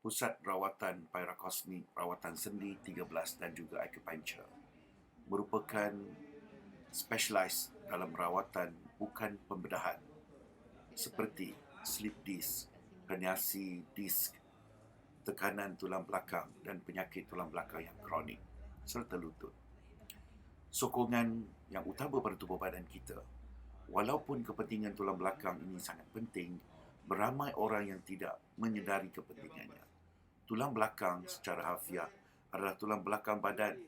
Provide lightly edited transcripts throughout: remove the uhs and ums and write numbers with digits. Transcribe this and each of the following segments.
Pusat Rawatan Pyrokosmik, Rawatan Sendi 13 dan juga Acupuncture merupakan specialize dalam rawatan bukan pembedahan seperti slip disc, herniasi disk, tekanan tulang belakang dan penyakit tulang belakang yang kronik serta lutut. Sokongan yang utama pada tubuh badan kita, walaupun kepentingan tulang belakang ini sangat penting, beramai orang yang tidak menyedari kepentingannya. Tulang belakang secara harfiah adalah tulang belakang badan.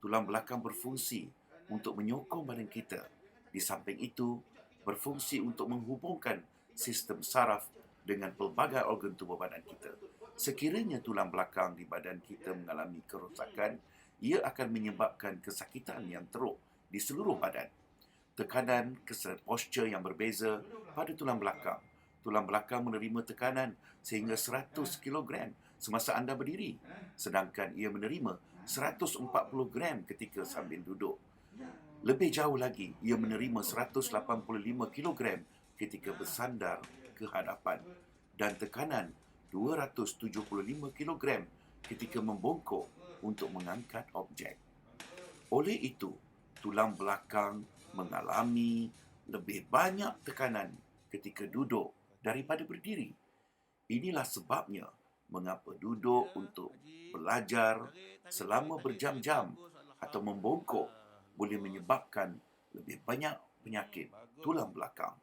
Tulang belakang berfungsi untuk menyokong badan kita. Di samping itu, berfungsi untuk menghubungkan sistem saraf dengan pelbagai organ tubuh badan kita. Sekiranya tulang belakang di badan kita mengalami kerosakan, ia akan menyebabkan kesakitan yang teruk di seluruh badan. Tekanan keserat postur yang berbeza pada tulang belakang. Tulang belakang menerima tekanan sehingga 100 kilogram semasa anda berdiri, sedangkan ia menerima 140 gram ketika sambil duduk. Lebih jauh lagi, ia menerima 185 kilogram ketika bersandar ke hadapan dan tekanan 275 kilogram ketika membongkok untuk mengangkat objek. Oleh itu, tulang belakang mengalami lebih banyak tekanan ketika duduk daripada berdiri. Inilah sebabnya mengapa duduk untuk belajar selama berjam-jam atau membongkok boleh menyebabkan lebih banyak penyakit tulang belakang.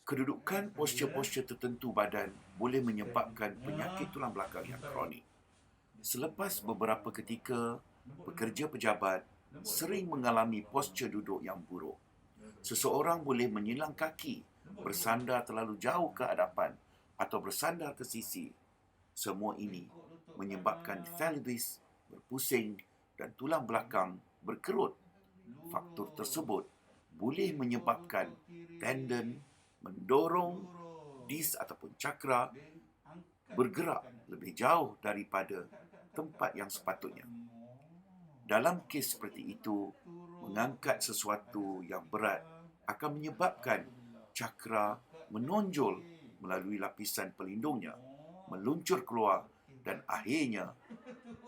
Kedudukan postur-postur tertentu badan boleh menyebabkan penyakit tulang belakang yang kronik. Selepas beberapa ketika, pekerja pejabat sering mengalami postur duduk yang buruk. Seseorang boleh menyilang kaki, bersandar terlalu jauh ke hadapan atau bersandar ke sisi. Semua ini menyebabkan pelvis berpusing dan tulang belakang berkerut. Faktor tersebut boleh menyebabkan tendon mendorong disk ataupun cakra bergerak lebih jauh daripada tempat yang sepatutnya. Dalam kes seperti itu, mengangkat sesuatu yang berat akan menyebabkan cakra menonjol melalui lapisan pelindungnya, meluncur keluar dan akhirnya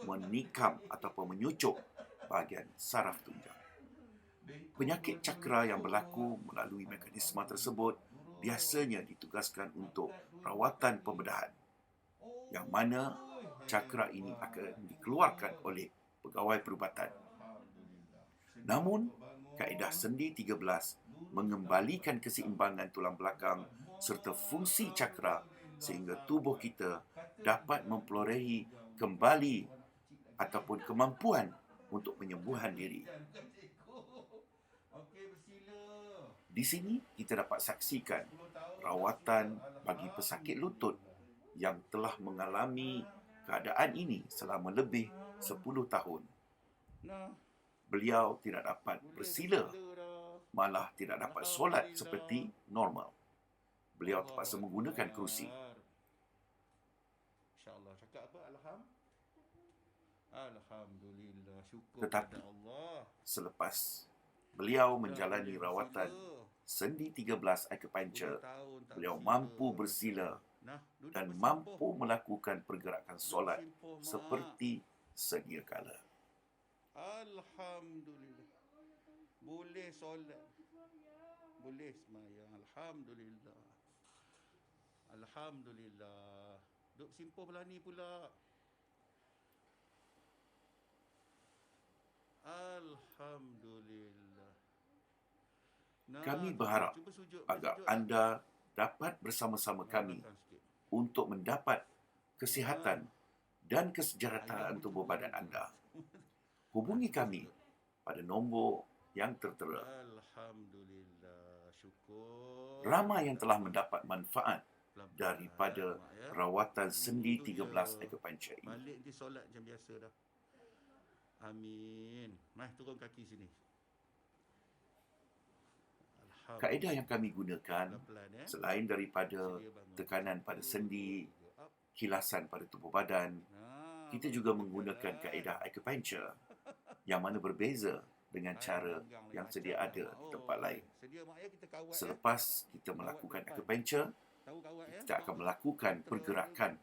menikam ataupun menyucuk bahagian saraf tunjang. Penyakit cakra yang berlaku melalui mekanisme tersebut biasanya ditugaskan untuk rawatan pembedahan, yang mana cakra ini akan dikeluarkan oleh pegawai perubatan. Namun, kaedah sendi 13 mengembalikan keseimbangan tulang belakang serta fungsi cakra sehingga tubuh kita dapat memperolehi kembali ataupun kemampuan untuk penyembuhan diri. Di sini kita dapat saksikan rawatan bagi pesakit lutut yang telah mengalami keadaan ini selama lebih 10 tahun. Beliau tidak dapat bersila, malah tidak dapat solat seperti normal. Beliau terpaksa menggunakan kerusi. InsyaAllah. Cakap apa? Alhamdulillah. Syukur Tetapi, pada Allah. selepas beliau menjalani rawatan sendi 13 acupuncture, beliau mampu bersila dan mampu melakukan pergerakan solat seperti sedia kala. Alhamdulillah. Boleh solat. Boleh semayang. Alhamdulillah. Alhamdulillah. Duk simpuh belah ni pula. Alhamdulillah. Kami berharap cuba sujud, agar sujud. anda dapat bersama-sama kami untuk mendapat kesihatan dan kesejahteraan tubuh badan anda. Hubungi kami pada nombor yang tertera. Alhamdulillah. Syukur. Ramai yang telah mendapat manfaat daripada rawatan sendi 13 acupuncture ini. Balik di solat macam biasa dah. Amin. Mari turun kaki sini. Kaedah yang kami gunakan, selain daripada tekanan pada sendi, kilasan pada tubuh badan, kita juga menggunakan kaedah acupuncture yang mana berbeza dengan cara yang sedia ada di tempat lain. Selepas kita melakukan acupuncture, kita akan melakukan pergerakan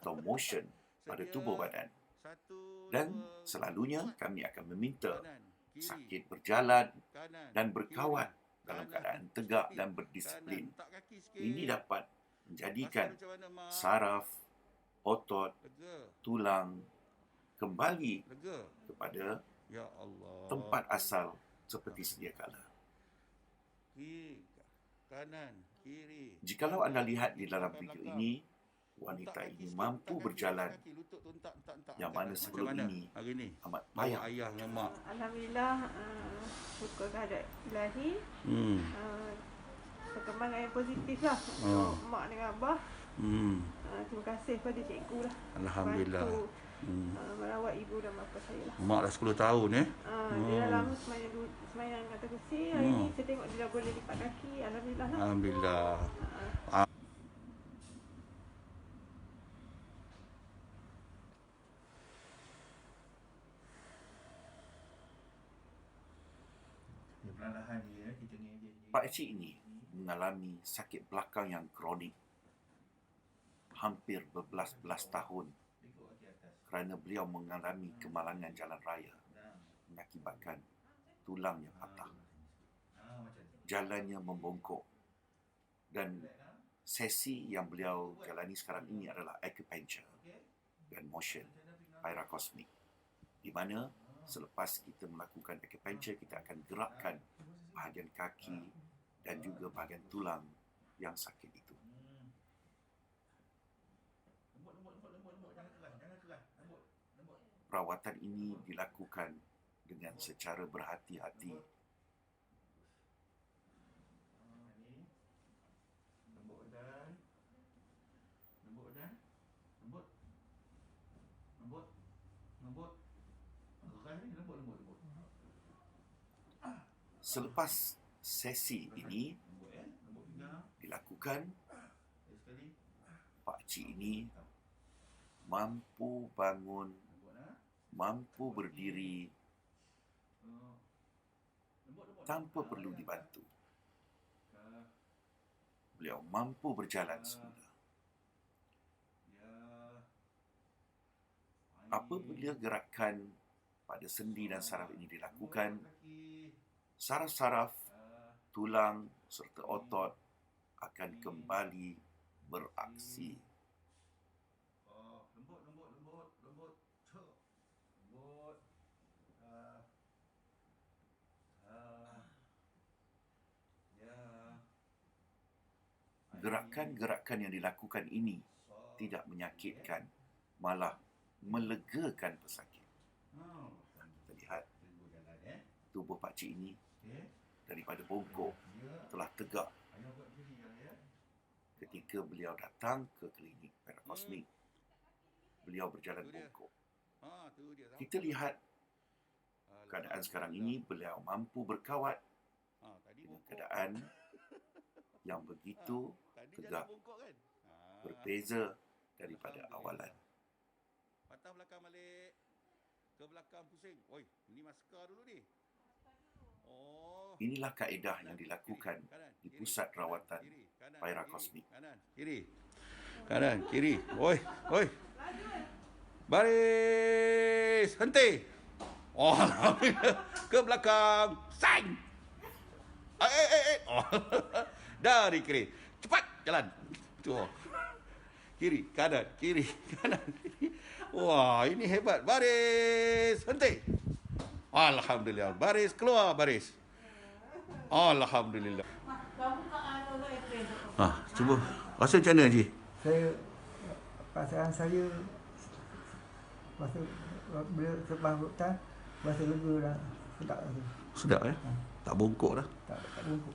atau motion pada tubuh badan. Satu, Dan dua, selalunya empat. kami akan meminta Kanan, kiri, sakit berjalan kanan, dan berkawat kiri, dalam kanan, keadaan tegak sikit, dan berdisiplin. kanan, tak kaki sikit. Ini dapat menjadikan Rasa macam mana, Mak? saraf, otot, Lega, tulang kembali lega. kepada Ya Allah. tempat asal seperti sedia kala. Kiri, kanan, kiri. Jikalau anda lihat di dalam Sampai video belakang. ini, Untak wanita kaki ini sikit, mampu untak kaki, berjalan untak kaki, lutut tu untak. yang mana Macam sebelum mana ini hari ni? amat Bawa payah. ayah dengan mak. Alhamdulillah, syukur kehadrat ilahi. Perkembangan yang positif lah untuk mak dengan abah. Terima kasih kepada cikgu lah. Alhamdulillah. Bantu merawat ibu dan bapa saya lah. Mak dah 10 tahun Dia dah lama semayang atas kursi. Hari ni saya tengok dia dah boleh lipat kaki. Alhamdulillah lah. Alhamdulillah. Pak Cik ini mengalami sakit belakang yang kronik hampir berbelas-belas tahun kerana beliau mengalami kemalangan jalan raya mengakibatkan tulang yang patah. Jalannya membongkok dan sesi yang beliau jalani sekarang ini adalah acupuncture dan motion pyrocosmic, di mana selepas kita melakukan acupuncture, kita akan gerakkan bahagian kaki dan juga bahagian tulang yang sakit itu. Perawatan ini dilakukan dengan secara berhati-hati. Selepas sesi ini dilakukan, Pak Cik ini mampu bangun, mampu berdiri tanpa perlu dibantu. Beliau mampu berjalan semula. Apabila gerakan pada sendi dan saraf ini dilakukan, saraf-saraf, tulang serta otot akan kembali beraksi. Gerakan-gerakan yang dilakukan ini tidak menyakitkan, malah melegakan pesakit. Dan kita lihat tubuh Pak Cik ini daripada bongkok telah tegak ketika beliau datang ke klinik pyrocosmic. Beliau berjalan bongkok. Kita lihat keadaan sekarang ini, beliau mampu berkawat dengan keadaan yang begitu tegak, berbeza daripada awalan. Patah belakang balik. Ke belakang pusing. Oi, ini maskar dulu ni. Oh. Inilah kaedah yang dilakukan di pusat rawatan pyrocosmic. Kanan, kiri. Kanan, kiri. Oi. Baris. Henti. Oh, ke belakang. Sang. Oh. Dari kiri. Cepat jalan. Tu. Kiri, kanan, kiri, kanan. Wah, ini hebat. Baris. Henti. Alhamdulillah. Baris, keluar baris. Alhamdulillah. Cuba. Rasa macam mana, Haji? Perasaan saya masa bila selepas hutan rasa lega dah, sedap rasa. Sedap Tak bongkok dah. Tak bungkuk.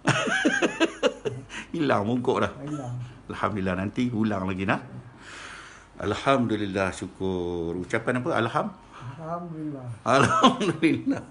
Hilang bongkok dah. Hilang. Alhamdulillah, nanti ulang lagi nah. Alhamdulillah, syukur. Ucapan apa? Alhamdulillah. Alhamdulillah.